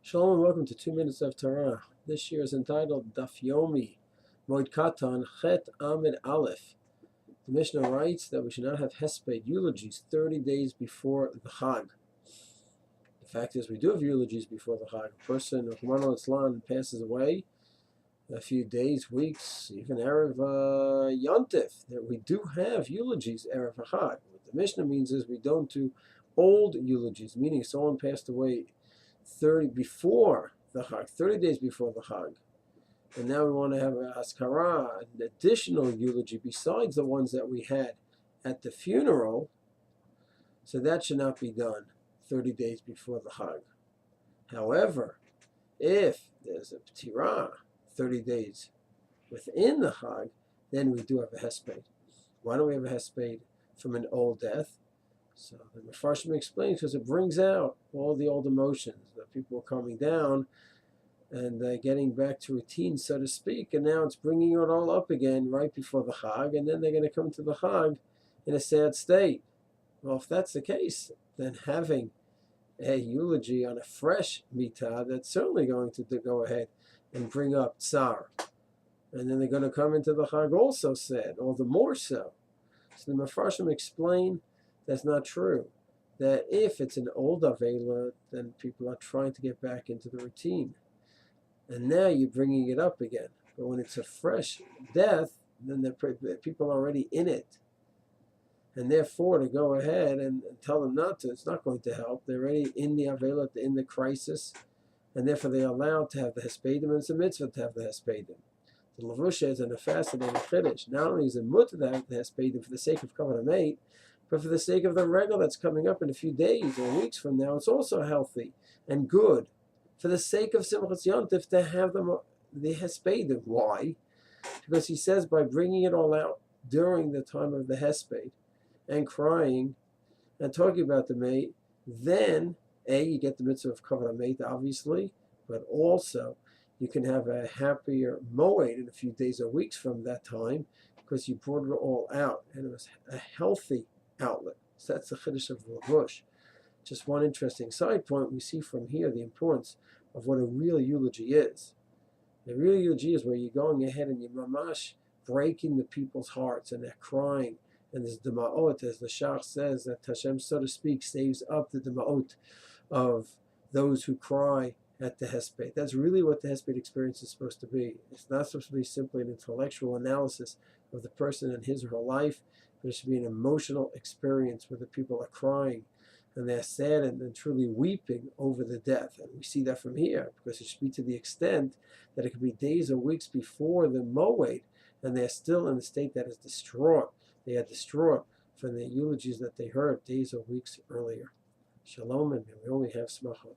Shalom and welcome to 2 Minutes of Torah. This year is entitled Daf Yomi Moaid Katan Chet Amid Aleph. The Mishnah writes that we should not have hesped eulogies 30 days before the Chag. The fact is, we do have eulogies before the Chag. A person, Rahman al-Islam, passes away a few days, weeks, even Erev Yom Tov, that we do have eulogies Erev Chag. What the Mishnah means is we don't do old eulogies, meaning someone passed away 30 before the Chag, 30 days before the Chag. And now we want to have an askara, an additional eulogy besides the ones that we had at the funeral. So that should not be done 30 days before the Chag. However, if there's a ptirah 30 days within the Chag, then we do have a hesped. Why don't we have a hesped from an old death? So the Mefarshim explains because it brings out all the old emotions that people are coming down and getting back to routine, so to speak, and now it's bringing it all up again right before the Chag, and then they're going to come to the Chag in a sad state. Well, if that's the case, then having a eulogy on a fresh mitah, that's certainly going to go ahead and bring up tsar. And then they're going to come into the Chag also sad, all the more so. So the Mefarshim explain that's not true. That if it's an old Avela, then people are trying to get back into the routine. And now you're bringing it up again. But when it's a fresh death, then the people are already in it. And therefore, to go ahead and tell them not to, it's not going to help. They're already in the Avela, in the crisis. And therefore, they're allowed to have the Hespedim, and it's a mitzvah to have the Hespedim. The Levush is a fascinating chiddush. Not only is it mutter to have the Hespedim for the sake of Kavod HaMeit, but for the sake of the regal that's coming up in a few days or weeks from now, it's also healthy and good. For the sake of Simchas Yom Tov, to have them the Hespedim. Why? Because he says by bringing it all out during the time of the Hesped and crying and talking about the mate, then you get the mitzvah of Kavod HaMeit, obviously, but also you can have a happier moed in a few days or weeks from that time because you brought it all out and it was a healthy outlet. So that's the chiddush of Levush. Just one interesting side point, we see from here the importance of what a real eulogy is. The real eulogy is where you're going ahead and you're mamash breaking the people's hearts and they're crying. And there's dema'ot, as the Shach says, that Hashem, so to speak, saves up the dema'ot of those who cry at the Hesped. That's really what the Hesped experience is supposed to be. It's not supposed to be simply an intellectual analysis of the person and his or her life, but it should be an emotional experience where the people are crying and they're sad and truly weeping over the death. And we see that from here because it should be to the extent that it could be days or weeks before the moed and they're still in a state that is distraught. They are distraught from the eulogies that they heard days or weeks earlier. Shalom, and we only have smachot.